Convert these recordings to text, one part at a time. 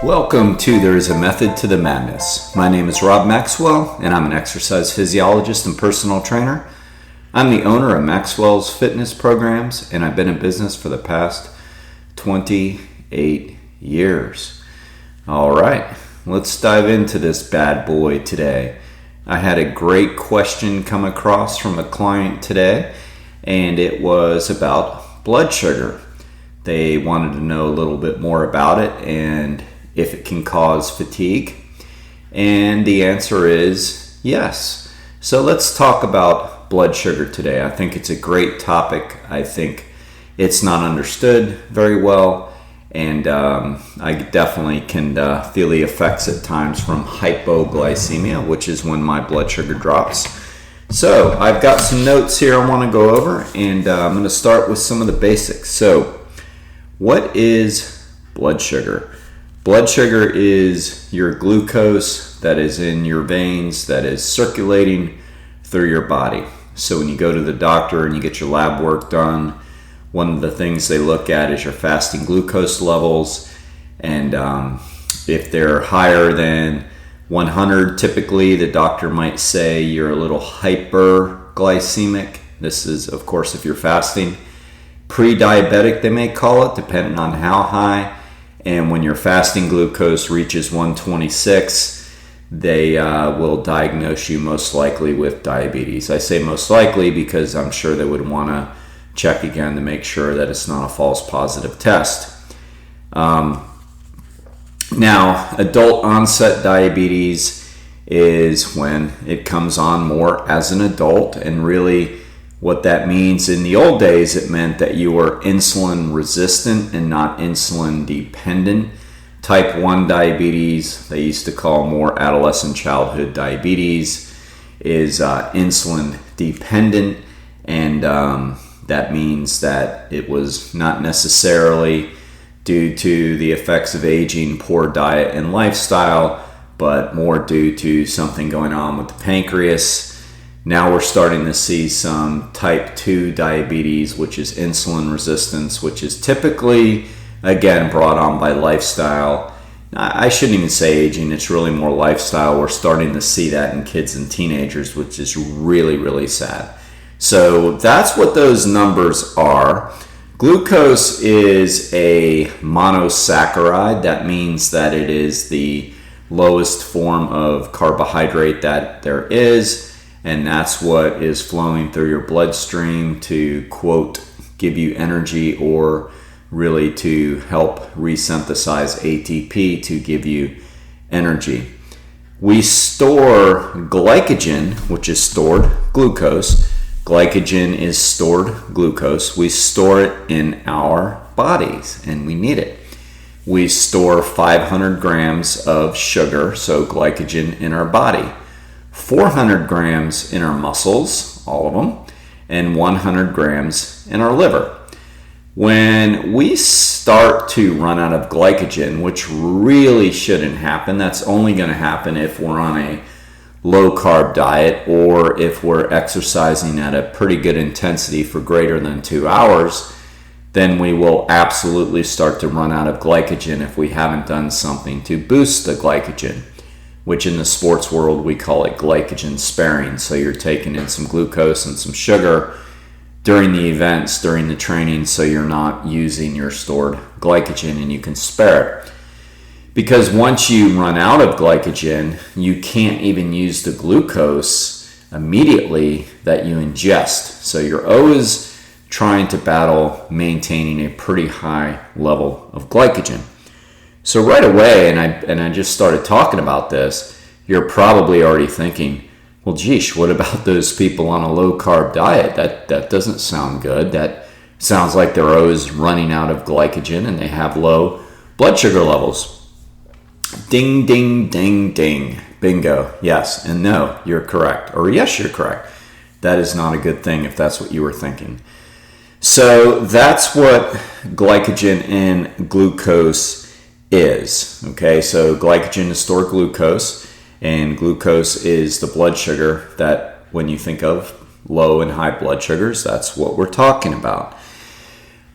Welcome to There is a Method to the Madness. My name is Rob Maxwell, and I'm an exercise physiologist and personal trainer. I'm the owner of Maxwell's Fitness Programs, and I've been in business for the past 28 years. All right, let's dive into this bad boy today. I had a great question come across from a client today, and it was about blood sugar. They wanted to know a little bit more about it and if it can cause fatigue. And the answer is yes. So let's talk about blood sugar today. I think it's a great topic. I think it's not understood very well. And I definitely can feel the effects at times from hypoglycemia, which is when my blood sugar drops. So I've got some notes here I want to go over, and I'm going to start with some of the basics. So what is blood sugar? Blood sugar is your glucose that is in your veins that is circulating through your body. So when you go to the doctor and you get your lab work done, one of the things they look at is your fasting glucose levels. And if they're higher than 100, typically the doctor might say you're a little hyperglycemic. This is, of course, if you're fasting. Pre-diabetic, they may call it, depending on how high. And when your fasting glucose reaches 126, they will diagnose you most likely with diabetes. I say most likely because I'm sure they would want to check again to make sure that it's not a false positive test. Now, adult onset diabetes is when it comes on more as an adult, and really what that means, in the old days, it meant that you were insulin resistant and not insulin dependent. Type 1 diabetes, they used to call more adolescent childhood diabetes, is insulin dependent, and that means that it was not necessarily due to the effects of aging, poor diet, and lifestyle, but more due to something going on with the pancreas. Now we're starting to see some type 2 diabetes, which is insulin resistance, which is typically, again, brought on by lifestyle. I shouldn't even say aging, it's really more lifestyle. We're starting to see that in kids and teenagers, which is really, really sad. So that's what those numbers are. Glucose is a monosaccharide. That means that it is the lowest form of carbohydrate that there is. And that's what is flowing through your bloodstream to, quote, give you energy, or really to help resynthesize ATP to give you energy. We store glycogen, which is stored glucose. Glycogen is stored glucose. We store it in our bodies, and we need it. We store 500 grams of sugar, so glycogen, in our body. 400 grams in our muscles, all of them, and 100 grams in our liver. When we start to run out of glycogen, which really shouldn't happen, that's only going to happen if we're on a low-carb diet or if we're exercising at a pretty good intensity for greater than 2 hours, then we will absolutely start to run out of glycogen if we haven't done something to boost the glycogen, which in the sports world we call it glycogen sparing. So you're taking in some glucose and some sugar during the events, during the training, so you're not using your stored glycogen and you can spare it. Because once you run out of glycogen, you can't even use the glucose immediately that you ingest. So you're always trying to battle maintaining a pretty high level of glycogen. So right away, and I just started talking about this, you're probably already thinking, well, geesh, what about those people on a low-carb diet? That doesn't sound good. That sounds like they're always running out of glycogen and they have low blood sugar levels. Ding, ding, ding, ding. Bingo. Yes and no, you're correct. Or yes, you're correct. That is not a good thing if that's what you were thinking. So that's what glycogen and glucose is. Okay, so glycogen is stored glucose, and glucose is the blood sugar that when you think of low and high blood sugars, that's what we're talking about.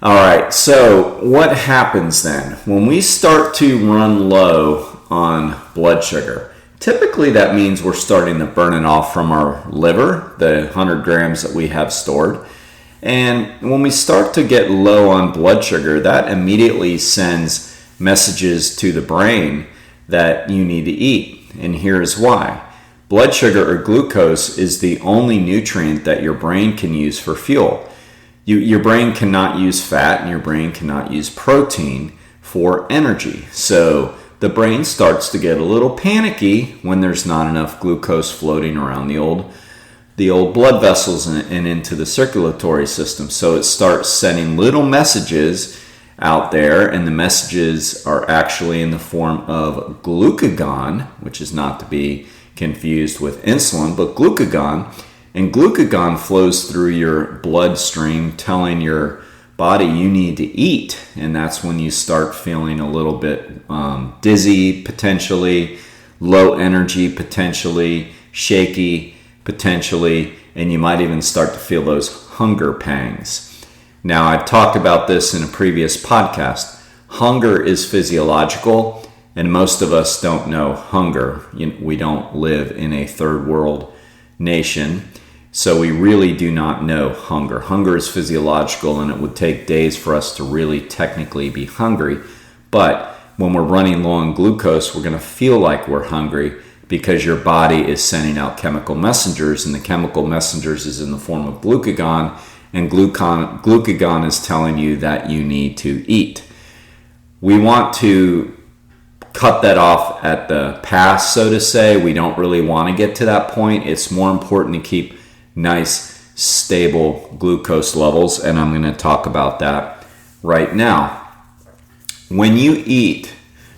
All right, so what happens then? When we start to run low on blood sugar, typically that means we're starting to burn it off from our liver, the 100 grams that we have stored. And when we start to get low on blood sugar, that immediately sends messages to the brain that you need to eat. And here's why. Blood sugar or glucose is the only nutrient that your brain can use for fuel. Your brain cannot use fat and your brain cannot use protein for energy. So the brain starts to get a little panicky when there's not enough glucose floating around the old blood vessels and into the circulatory system. So it starts sending little messages out there, and the messages are actually in the form of glucagon, which is not to be confused with insulin, but glucagon. And glucagon flows through your bloodstream telling your body you need to eat. And that's when you start feeling a little bit dizzy, potentially, low energy, potentially, shaky, potentially, and you might even start to feel those hunger pangs. Now, I've talked about this in a previous podcast. Hunger is physiological, and most of us don't know hunger. We don't live in a third world nation. So we really do not know hunger. Hunger is physiological, and it would take days for us to really technically be hungry. But when we're running low on glucose, we're going to feel like we're hungry because your body is sending out chemical messengers, and the chemical messengers is in the form of glucagon, and glucagon is telling you that you need to eat. We want to cut that off at the pass, so to say. We don't really want to get to that point. It's more important to keep nice, stable glucose levels, and I'm going to talk about that right now. When you eat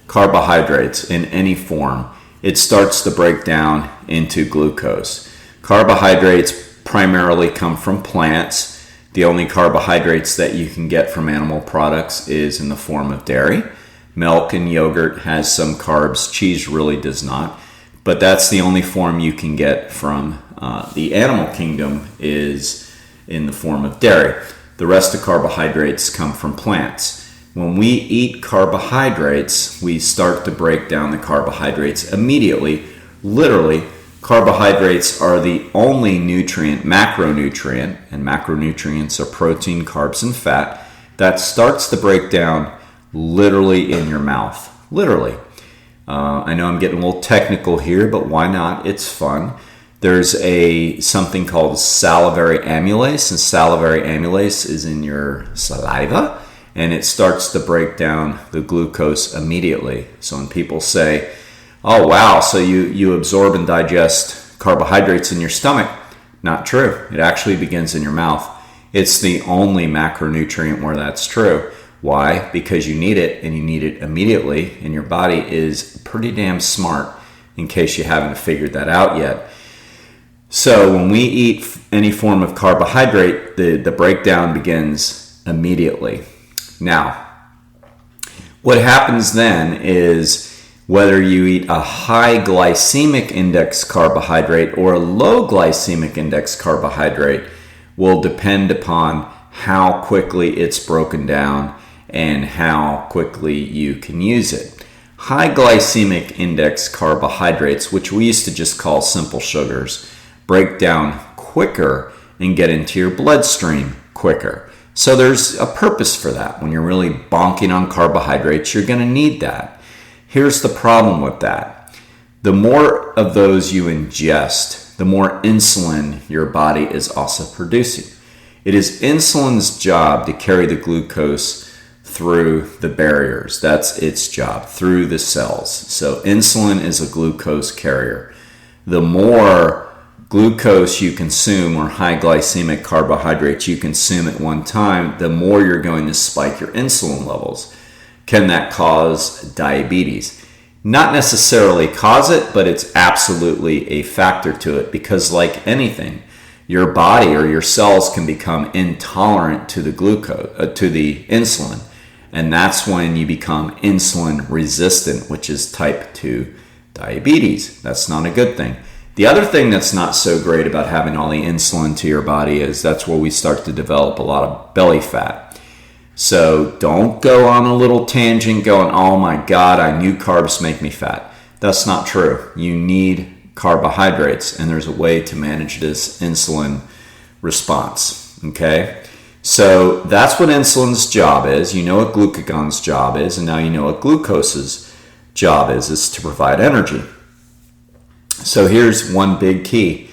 carbohydrates in any form, it starts to break down into glucose. Carbohydrates primarily come from plants. The only carbohydrates that you can get from animal products is in the form of dairy. Milk and yogurt has some carbs. Cheese really does not. But that's the only form you can get from the animal kingdom is in the form of dairy. The rest of carbohydrates come from plants. When we eat carbohydrates, we start to break down the carbohydrates immediately. Literally, carbohydrates are the only nutrient, macronutrient, and macronutrients are protein, carbs, and fat, that starts to break down literally in your mouth. Literally. I know I'm getting a little technical here, but why not? It's fun. There's something called salivary amylase, and salivary amylase is in your saliva, and it starts to break down the glucose immediately. So when people say, oh wow, so you absorb and digest carbohydrates in your stomach, not true. It actually begins in your mouth. It's the only macronutrient where that's true. Why? Because you need it, and you need it immediately, and your body is pretty damn smart, in case you haven't figured that out yet. So when we eat any form of carbohydrate, the breakdown begins immediately. Now, what happens then is whether you eat a high glycemic index carbohydrate or a low glycemic index carbohydrate will depend upon how quickly it's broken down and how quickly you can use it. High glycemic index carbohydrates, which we used to just call simple sugars, break down quicker and get into your bloodstream quicker. So there's a purpose for that. When you're really bonking on carbohydrates, you're going to need that. Here's the problem with that. The more of those you ingest, the more insulin your body is also producing. It is insulin's job to carry the glucose through the barriers. That's its job, through the cells. So insulin is a glucose carrier. The more glucose you consume, or high glycemic carbohydrates you consume at one time, the more you're going to spike your insulin levels. Can that cause diabetes? Not necessarily cause it, but it's absolutely a factor to it, because like anything, your body or your cells can become intolerant to the glucose, to the insulin. And that's when you become insulin resistant, which is type 2 diabetes. That's not a good thing. The other thing that's not so great about having all the insulin to your body is that's where we start to develop a lot of belly fat. So don't go on a little tangent going, oh my God, I knew carbs make me fat. That's not true. You need carbohydrates, and there's a way to manage this insulin response. Okay? So that's what insulin's job is. You know what glucagon's job is, and now you know what glucose's job is to provide energy. So here's one big key.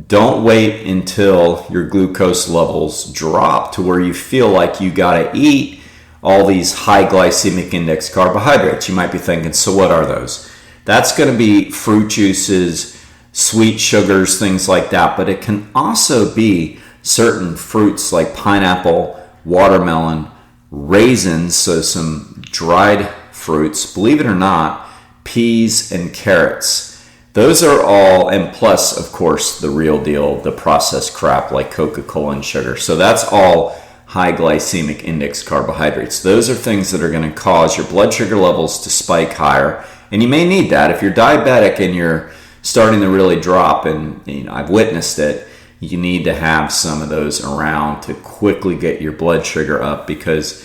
Don't wait until your glucose levels drop to where you feel like you gotta eat all these high glycemic index carbohydrates. You might be thinking, so what are those? That's gonna be fruit juices, sweet sugars, things like that, but it can also be certain fruits like pineapple, watermelon, raisins, so some dried fruits, believe it or not, peas and carrots. Those are all, and plus, of course, the real deal, the processed crap like Coca-Cola and sugar. So that's all high glycemic index carbohydrates. Those are things that are going to cause your blood sugar levels to spike higher. And you may need that. If you're diabetic and you're starting to really drop, and I've witnessed it, you need to have some of those around to quickly get your blood sugar up, because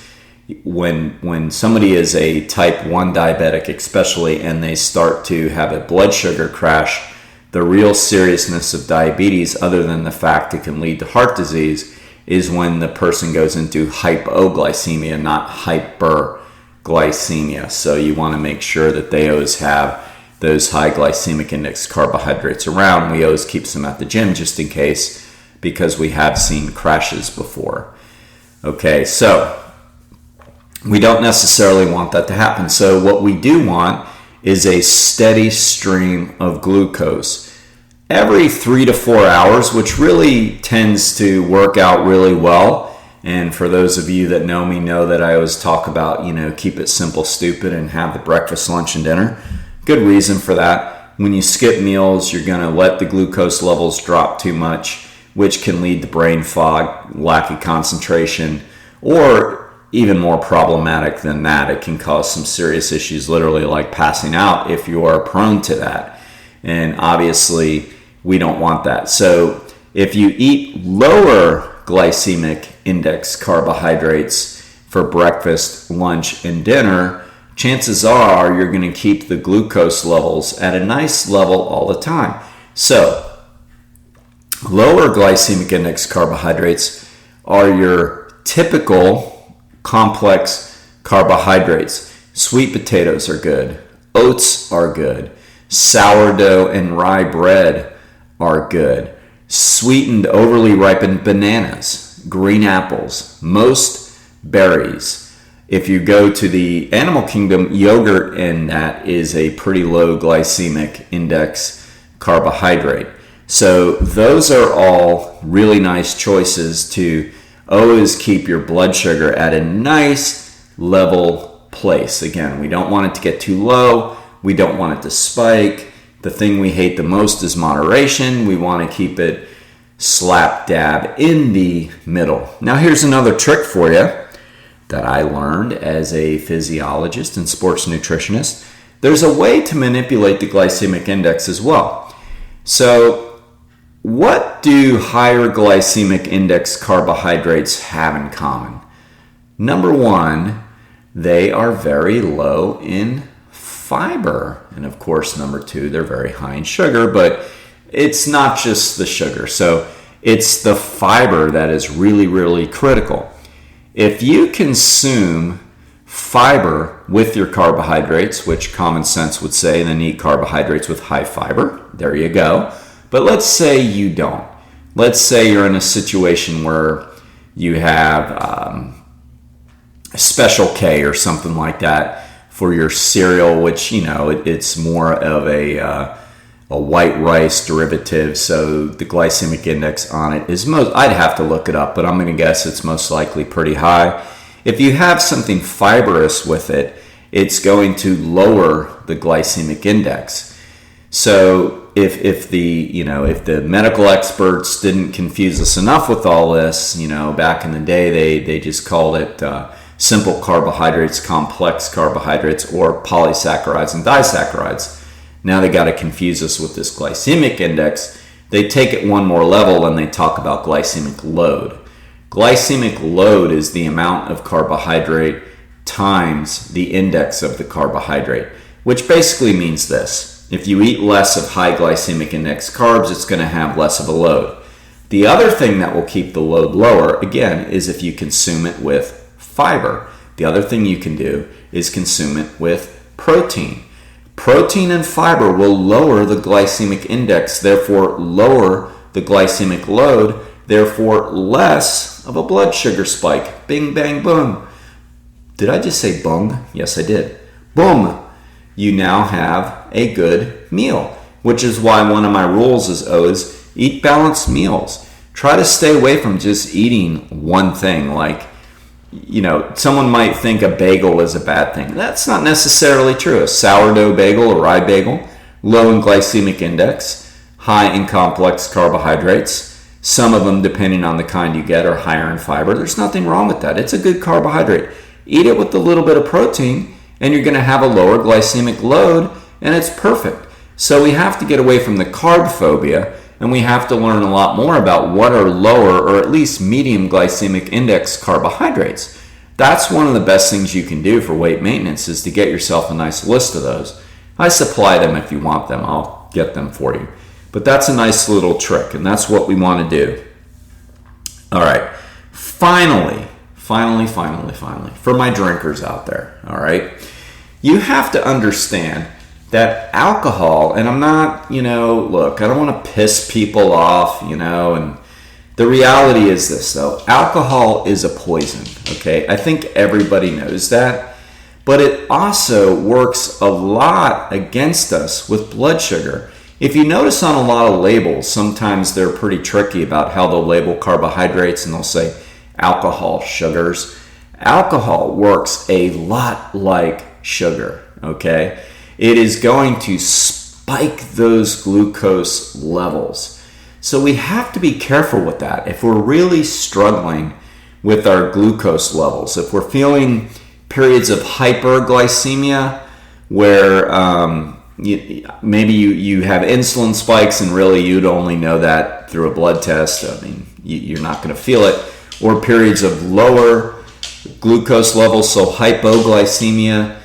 when somebody is a type 1 diabetic especially, and they start to have a blood sugar crash, the real seriousness of diabetes, other than the fact it can lead to heart disease, is when the person goes into hypoglycemia, not hyperglycemia. So you want to make sure that they always have those high glycemic index carbohydrates around. We always keep some at the gym just in case, because we have seen crashes before. Okay, so we don't necessarily want that to happen. So what we do want is a steady stream of glucose every 3 to 4 hours, which really tends to work out really well. And for those of you that know me know that I always talk about, keep it simple, stupid, and have the breakfast, lunch, and dinner. Good reason for that. When you skip meals, you're going to let the glucose levels drop too much, which can lead to brain fog, lack of concentration, or even more problematic than that, it can cause some serious issues, literally like passing out, if you are prone to that. And obviously, we don't want that. So if you eat lower glycemic index carbohydrates for breakfast, lunch, and dinner, chances are you're going to keep the glucose levels at a nice level all the time. So lower glycemic index carbohydrates are your typical complex carbohydrates. Sweet potatoes are good. Oats are good. Sourdough and rye bread are good. Sweetened, overly ripened bananas, green apples, most berries. If you go to the animal kingdom, yogurt in that is a pretty low glycemic index carbohydrate. So those are all really nice choices to always keep your blood sugar at a nice level place. Again, we don't want it to get too low. We don't want it to spike. The thing we hate the most is moderation. We want to keep it slap dab in the middle. Now here's another trick for you that I learned as a physiologist and sports nutritionist. There's a way to manipulate the glycemic index as well. So what do higher glycemic index carbohydrates have in common? Number one, they are very low in fiber. And of course, number two, they're very high in sugar, but it's not just the sugar. So it's the fiber that is really, really critical. If you consume fiber with your carbohydrates, which common sense would say, then eat carbohydrates with high fiber. There you go. But let's say you don't. Let's say you're in a situation where you have Special K or something like that for your cereal, which, it's more of a white rice derivative. So the glycemic index on it is I'd have to look it up, but I'm going to guess it's most likely pretty high. If you have something fibrous with it, it's going to lower the glycemic index. So if the medical experts didn't confuse us enough with all this, back in the day they just called it simple carbohydrates, complex carbohydrates, or polysaccharides and disaccharides. Now they got to confuse us with this glycemic index. They take it one more level and they talk about glycemic load. Glycemic load is the amount of carbohydrate times the index of the carbohydrate, which basically means this. If you eat less of high glycemic index carbs, it's going to have less of a load. The other thing that will keep the load lower, again, is if you consume it with fiber. The other thing you can do is consume it with protein. Protein and fiber will lower the glycemic index, therefore lower the glycemic load, therefore less of a blood sugar spike. Bing, bang, boom. Did I just say bung? Yes, I did. Boom. You now have a good meal, which is why one of my rules is always eat balanced meals. Try to stay away from just eating one thing. Like, someone might think a bagel is a bad thing. That's not necessarily true. A sourdough bagel, a rye bagel, low in glycemic index, high in complex carbohydrates. Some of them, depending on the kind you get, are higher in fiber. There's nothing wrong with that. It's a good carbohydrate. Eat it with a little bit of protein, and you're going to have a lower glycemic load, and it's perfect. So we have to get away from the carb phobia, and we have to learn a lot more about what are lower or at least medium glycemic index carbohydrates. That's one of the best things you can do for weight maintenance, is to get yourself a nice list of those. I supply them if you want them. I'll get them for you. But that's a nice little trick, and that's what we want to do. All right. Finally, for my drinkers out there, all right, you have to understand that alcohol, and I'm not, look, I don't want to piss people off, and the reality is this, though. Alcohol is a poison, okay? I think everybody knows that, but it also works a lot against us with blood sugar. If you notice on a lot of labels, sometimes they're pretty tricky about how they'll label carbohydrates, and they'll say alcohol sugars. Alcohol works a lot like sugar, okay? It is going to spike those glucose levels. So we have to be careful with that. If we're really struggling with our glucose levels, if we're feeling periods of hyperglycemia where maybe you have insulin spikes and really you'd only know that through a blood test, you're not going to feel it, or periods of lower glucose levels, so hypoglycemia,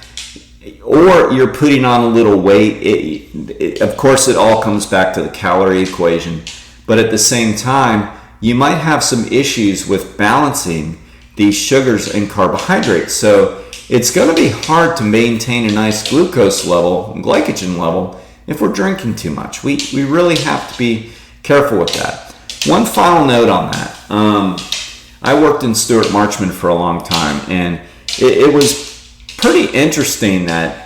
or you're putting on a little weight. Of course, it all comes back to the calorie equation, but at the same time, you might have some issues with balancing these sugars and carbohydrates. So it's going to be hard to maintain a nice glucose level and glycogen level if we're drinking too much. We really have to be careful with that. One final note on that. I worked in Stuart Marchman for a long time, and it was pretty interesting that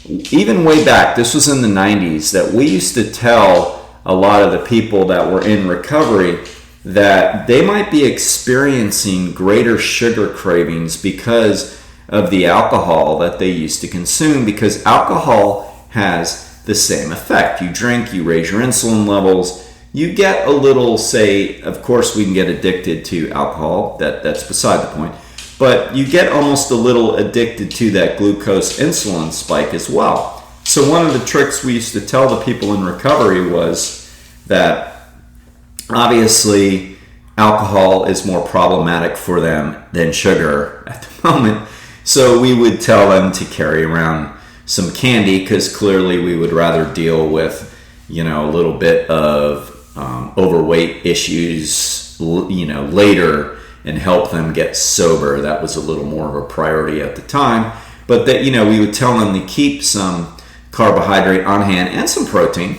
even way back, this was in the 90s, that we used to tell a lot of the people that were in recovery that they might be experiencing greater sugar cravings because of the alcohol that they used to consume, because alcohol has the same effect. You drink, you raise your insulin levels, you get a little, say, of course we can get addicted to alcohol, that's beside the point, but you get almost a little addicted to that glucose insulin spike as well. So one of the tricks we used to tell the people in recovery was that obviously alcohol is more problematic for them than sugar at the moment. So we would tell them to carry around some candy, because clearly we would rather deal with, a little bit of overweight issues, later, and help them get sober. That was a little more of a priority at the time. But that, we would tell them to keep some carbohydrate on hand and some protein,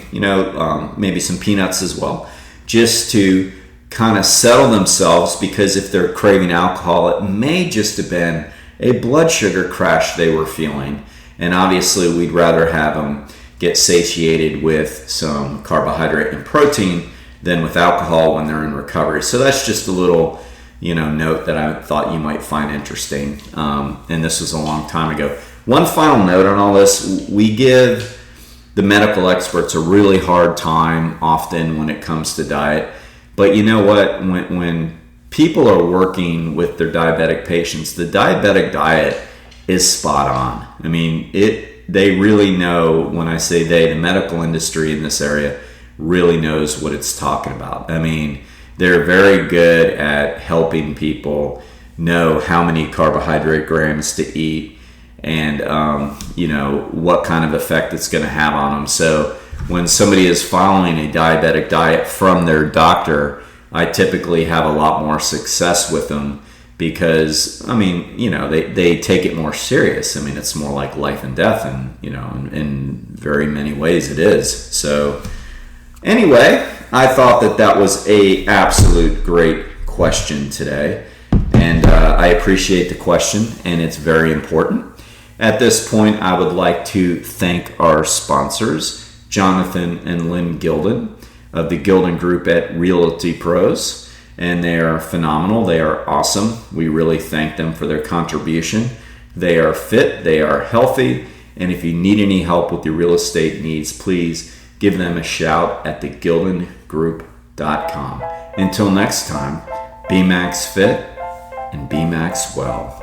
maybe some peanuts as well, just to kind of settle themselves, because if they're craving alcohol, it may just have been a blood sugar crash they were feeling. And obviously we'd rather have them get satiated with some carbohydrate and protein than with alcohol when they're in recovery. So that's just a little, note that I thought you might find interesting. And this was a long time ago. One final note on all this: we give the medical experts a really hard time often when it comes to diet. But you know what? When people are working with their diabetic patients, the diabetic diet is spot on. They really know, when I say they, the medical industry in this area really knows what it's talking about. They they're very good at helping people know how many carbohydrate grams to eat and what kind of effect it's going to have on them. So when somebody is following a diabetic diet from their doctor, I typically have a lot more success with them because, they take it more serious. It's more like life and death, and, in very many ways it is. So anyway, I thought that was a absolute great question today. And I appreciate the question, and it's very important. At this point, I would like to thank our sponsors, Jonathan and Lynn Gilden of the Gilden Group at Realty Pros. And they are phenomenal. They are awesome. We really thank them for their contribution. They are fit, they are healthy, and if you need any help with your real estate needs, please give them a shout at thegildengroup.com. Until next time, be Max Fit and be Max Well.